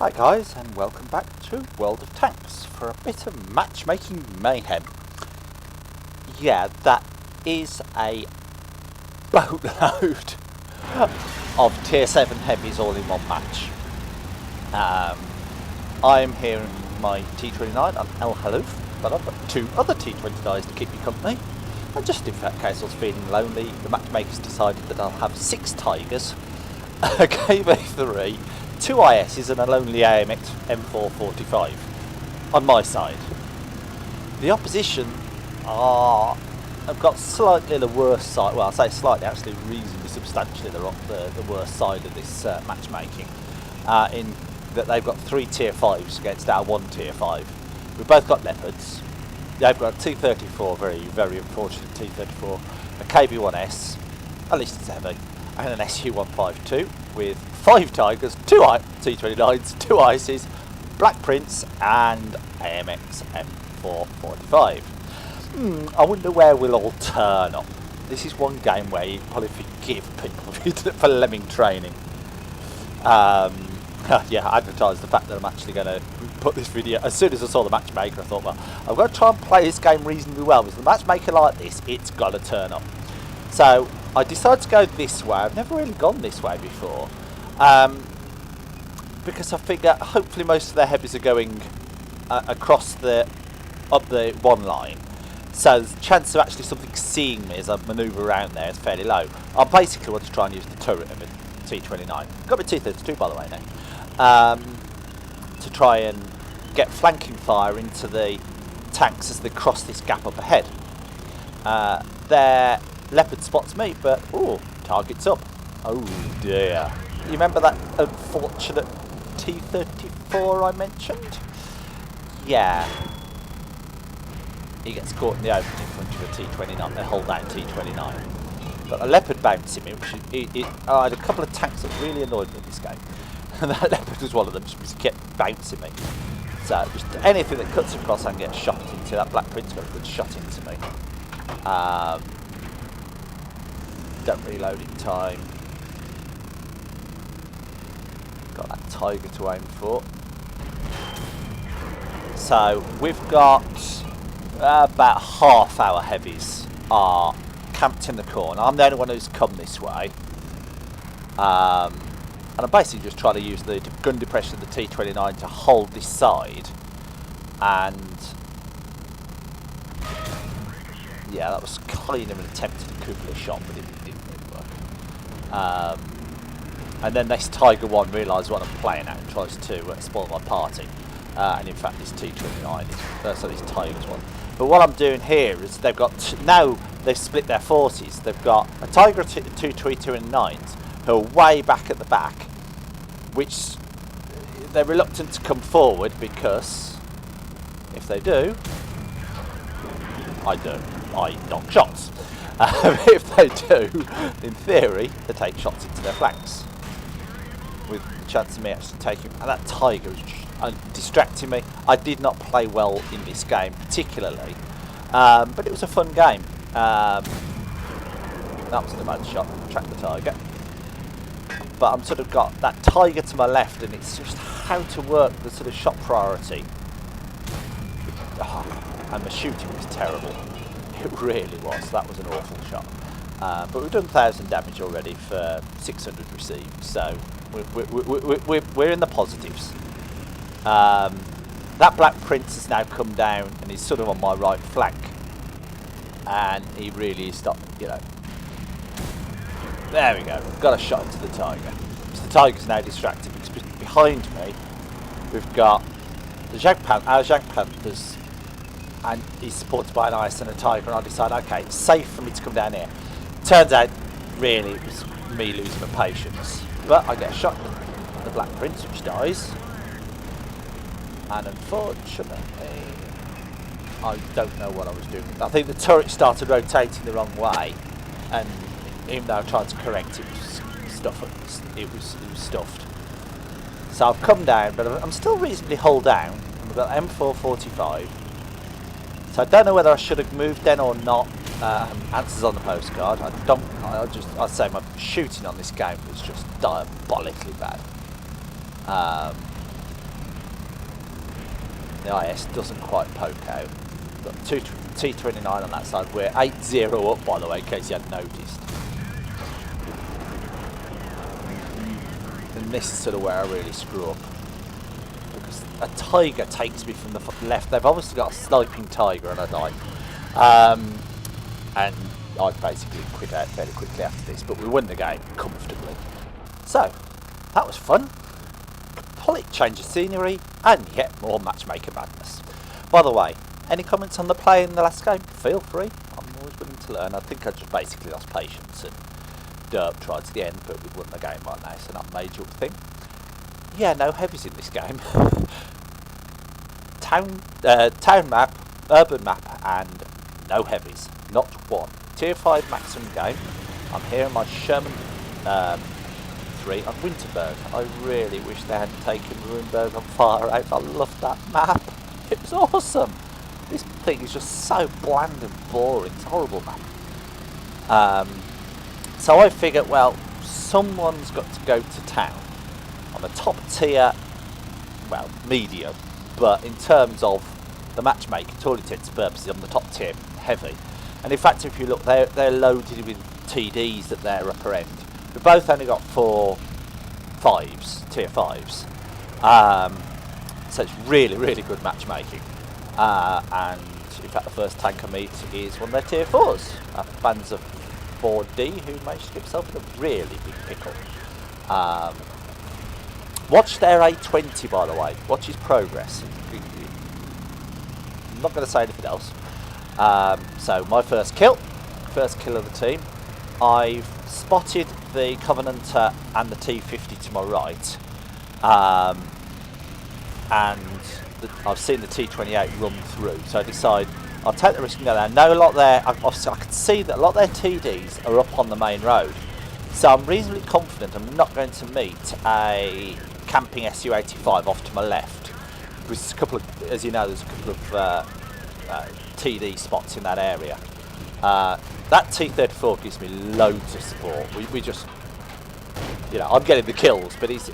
Hi guys, and welcome back to World of Tanks for a bit of matchmaking mayhem. Yeah, that is a boatload of tier 7 heavies all in one match. I'm here in my T29 on El Haluf, but I've got two other T29s to keep me company. And just in case I was feeling lonely, the matchmakers decided that I'll have 6 Tigers, a KV3, 2 ISs and a lonely AMX M445 on my side. The opposition have got slightly the worst side, well I say slightly, actually reasonably substantially the worst side of this matchmaking, in that they've got 3 tier 5s against our 1 tier 5. We've both got Leopards. They've got a T34, very unfortunate T34, a KB1S, at least it's heavy, and an SU152 with 5 Tigers, 2 T29s, 2 ICs, Black Prince and AMX M445. I wonder where we'll all turn up. This is one game where you probably forgive people for lemming training. Yeah, I advertised the fact that I'm actually going to put this video. As soon as I saw the matchmaker, I thought, well, I've got to try and play this game reasonably well, because the matchmaker like this, it's got to turn up. So I decided to go this way. I've never really gone this way before, because I figure hopefully most of their heavies are going across up the one line, so the chance of actually something seeing me as I manoeuvre around there is fairly low. I basically want to try and use the turret of a T29. Got my T32 by the way now, to try and get flanking fire into the tanks as they cross this gap up ahead. Their Leopard spots me, but ooh, target's up. Oh dear. You remember that unfortunate T34 I mentioned? Yeah. He gets caught in the open in front of a T29, a hold down T29. But a Leopard bouncing me, which I had a couple of tanks that really annoyed me in this game. And that Leopard was one of them, just kept bouncing me. So just anything that cuts across and gets shot into. That Black Prince got a good shot into me. Don't reload in time. Got that Tiger to aim for. So we've got about half our heavies are camped in the corner. I'm the only one who's come this way. And I'm basically just trying to use the gun depression of the T29 to hold this side. And yeah, that was kind of an attempt at a Kugler shot, but it didn't really work. And then this Tiger 1 realises what I'm playing at and tries to spoil my party. And in fact, this T29 is, so this Tiger's one. But what I'm doing here is they've got, now they've split their forces. They've got a Tiger 222 and 9s who are way back at the back, which they're reluctant to come forward because if they do, I knock shots. If they do, in theory, they take shots into their flanks, with the chance of me actually taking. And that Tiger was just distracting me. I did not play well in this game particularly, but it was a fun game. That wasn't a bad shot. Track the Tiger. But I'm sort of got that Tiger to my left, and it's just how to work the sort of shot priority. And the shooting was terrible. It really was. That was an awful shot. But we've done 1,000 damage already for 600 received, so we're in the positives. That Black Prince has now come down and he's sort of on my right flank, and he really is you know. There we go. Got a shot into the Tiger. So the Tiger's now distracted because behind me we've got the our Jag Panthers, and he's supported by an IS and a Tiger, and I decide, okay, it's safe for me to come down here. Turns out, really, it was me losing my patience. But I get a shot at the Black Prince, which dies. And unfortunately, I don't know what I was doing. I think the turret started rotating the wrong way, and even though I tried to correct it, it was stuffed. So I've come down, but I'm still reasonably hull down. We've got M445. So I don't know whether I should have moved then or not. Answers on the postcard. I'd say my shooting on this game was just diabolically bad. The IS doesn't quite poke out. Got T29 on that side. We're 8-0 up, by the way, in case you hadn't noticed. And this is sort of where I really screw up. Because a Tiger takes me from the left. They've obviously got a sniping Tiger and I die. And I basically quit out fairly quickly after this, but we won the game comfortably. So, that was fun. Complete change of scenery, and yet more matchmaker madness. By the way, any comments on the play in the last game? Feel free. I'm always willing to learn. I think I just basically lost patience and derped right to the end, but we've won the game right now, so not a major thing. Yeah, no heavies in this game. Town map, urban map, and no heavies. Not one. Tier 5 maximum game. I'm here in my Sherman 3 on Winterberg. I really wish they hadn't taken Ruinberg on fire out. I love that map. It was awesome. This thing is just so bland and boring. It's a horrible map. So I figured, well, someone's got to go to town on the top tier, well, medium, but in terms of the matchmaker, to all intents and purposes, on the top tier, heavy. And in fact, if you look, they're loaded with TDs at their upper end. We've both only got 4 5s, tier 5s. So it's really, really good matchmaking. And in fact, the first tank I meet is one of their tier 4s, Panzer 4D, who managed to get himself in a really big pickle. Watch their A20, by the way. Watch his progress. I'm not going to say anything else. So my first kill of the team. I've spotted the Covenanter and the T50 to my right, and I've seen the T28 run through. So I decide I'll take the risk and go there. No, a lot there. I can see that a lot of their TDs are up on the main road. So I'm reasonably confident I'm not going to meet a camping Su-85 off to my left. There's a couple of, as you know, there's a couple of TD spots in that area. That T34 gives me loads of support. We just, you know, I'm getting the kills, but he's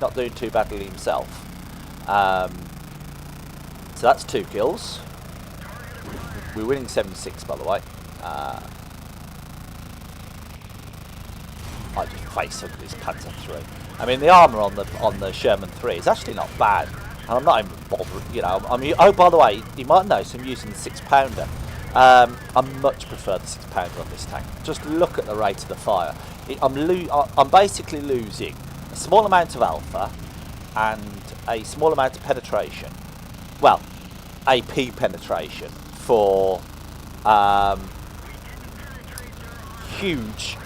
not doing too badly himself. So that's 2 kills. We're winning 7-6, by the way. I just face hugged this Panzer 3. I mean, the armour on the Sherman 3 is actually not bad. And I'm not even bothered, you know. Oh, by the way, you might notice I'm using the 6-pounder. I much prefer the 6-pounder on this tank. Just look at the rate of the fire. I'm basically losing a small amount of alpha and a small amount of penetration. Well, AP penetration for huge,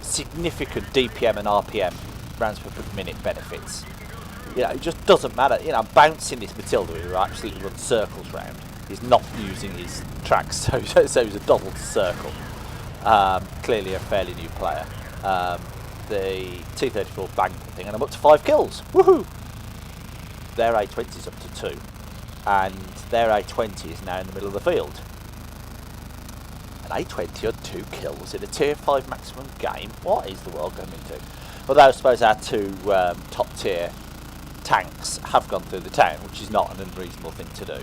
significant DPM and RPM, rounds per minute benefits. You know, it just doesn't matter. You know, bouncing this Matilda who absolutely runs circles round. He's not using his tracks, so he's a double to circle. Clearly a fairly new player. The T34 banged the thing, and I'm up to 5 kills. Woohoo! Their A20's up to 2, and their A20 is now in the middle of the field. An A20 on 2 kills in a tier 5 maximum game. What is the world going into? Although I suppose our 2 top tier tanks have gone through the town, which is not an unreasonable thing to do.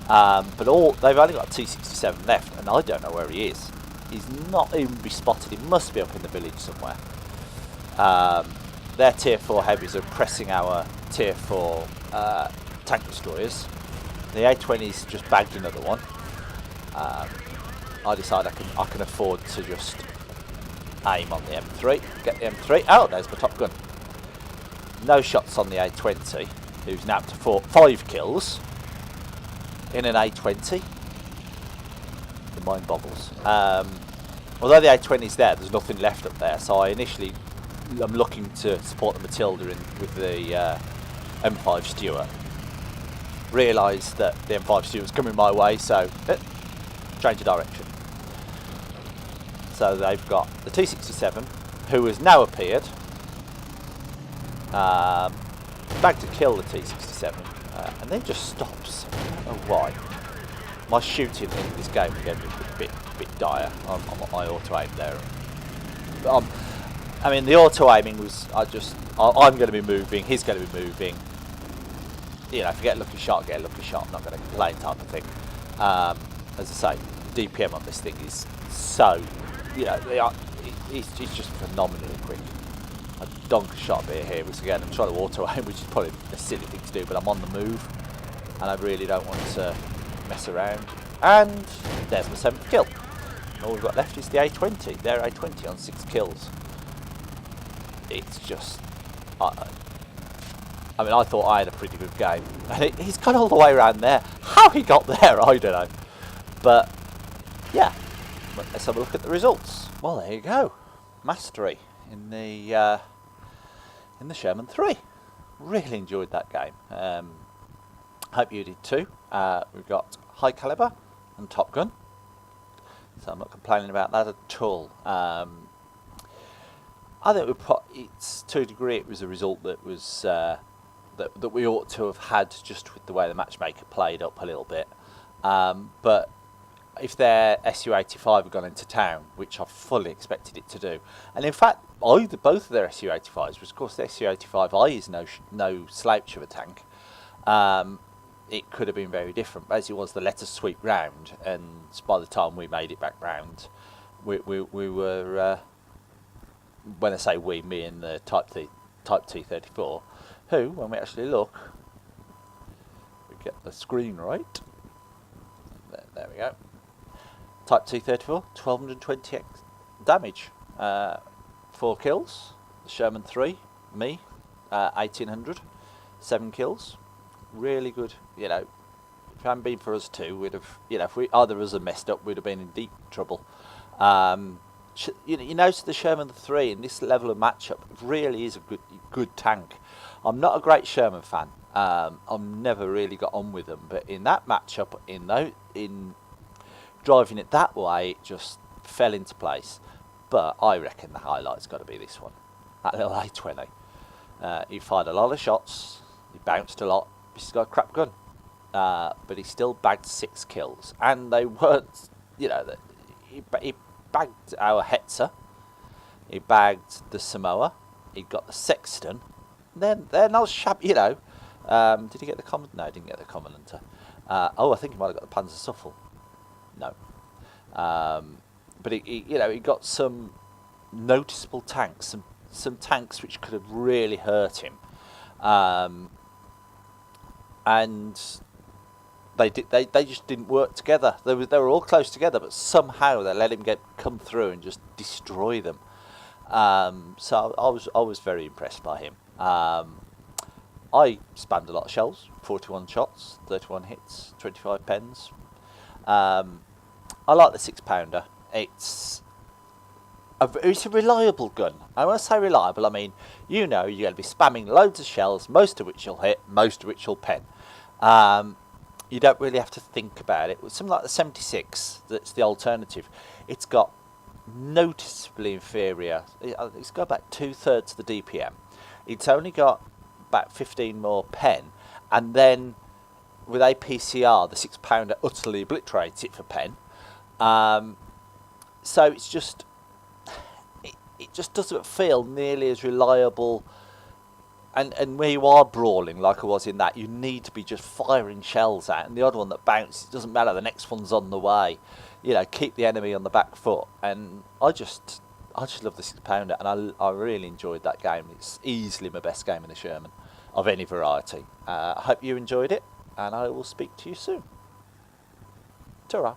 But they've only got a T67 left, and I don't know where he is. He's not even be spotted. He must be up in the village somewhere. Their tier 4 heavies are pressing our tier 4 tank destroyers. The A20's just bagged another one. I decide I can afford to just aim on the M3, get the M3. Oh, there's my top gun. No shots on the A20, who's now up to 5 kills in an A20. The mind boggles. Although the A20's there, there's nothing left up there, so I'm looking to support the Matilda with the M5 Stuart. Realised that the M5 Stuart's coming my way, so change of direction. So they've got the T67, who has now appeared. Back to kill the T67, and then just stops. I don't know why. My shooting in this game again was a bit dire on my auto aim there. But, I mean, the auto aiming was I'm going to be moving, he's going to be moving. you know, if you get a lucky shot, get a lucky shot. I'm not going to complain, type of thing. As I say, DPM on this thing is so, you know, it's just phenomenally quick. I donk a shot a bit here, which again, I'm trying to auto aim, which is probably a silly thing to do, but I'm on the move, and I really don't want to mess around. And there's my 7th kill. All we've got left is the A20. They're A20 on 6 kills. It's just, I mean, I thought I had a pretty good game, and he's gone all the way around there. How he got there, I don't know. But yeah, let's have a look at the results. Well, there you go, mastery in the Sherman 3. Really enjoyed that game. Hope you did too. We've got high caliber and Top Gun, so I'm not complaining about that at all. I think it's to a degree it was a result that was that we ought to have had, just with the way the matchmaker played up a little bit. But if their SU-85 had gone into town, which I fully expected it to do, and in fact both of their SU-85s, was of course the SU-85I is no slouch of a tank, it could have been very different. As it was, the let us sweep round, and by the time we made it back round, we were, when I say we, me and the Type T34, who, when we actually look, we get the screen right. There we go. Type T34, 1220 damage, 4 kills. The Sherman 3, me, 1800, 7 kills. Really good. You know, if it hadn't been for us two, we'd have, you know, if either of us had messed up, we'd have been in deep trouble. You notice the Sherman 3 in this level of matchup really is a good tank. I'm not a great Sherman fan. I've never really got on with them, but in that matchup, in driving it that way, it just fell into place. But I reckon the highlight's got to be this one, that little A20. He fired a lot of shots, he bounced a lot. He's got a crap gun, but he still bagged 6 kills, and they weren't, you know, he bagged our Hetzer, he bagged the Samoa, he got the Sexton. Then they're not shabby, you know. Did he get the common? No, he didn't get the common hunter. Oh, I think he might have got the Panzersuffel. No, but he you know, he got some noticeable tanks, some tanks which could have really hurt him. And they just didn't work together. They were all close together, but somehow they let him come through and just destroy them. So I was very impressed by him. I spammed a lot of shells, 41 shots, 31 hits, 25 pens. I like the 6-pounder. It's a reliable gun. I want to say reliable, I mean, you know, you're going to be spamming loads of shells, most of which you'll hit, most of which you'll pen. You don't really have to think about it. With something like the 76, that's the alternative, it's got noticeably inferior. It's got about 2/3 the DPM. It's only got about 15 more pen, and then with APCR, the 6-pounder utterly obliterates it for pen. So it's just, it just doesn't feel nearly as reliable. And where you are brawling, like I was in that, you need to be just firing shells out. And the odd one that bounces, it doesn't matter, the next one's on the way. You know, keep the enemy on the back foot. And I just love the 6-pounder, and I really enjoyed that game. It's easily my best game in the Sherman, of any variety. I hope you enjoyed it, and I will speak to you soon. Ta-ra.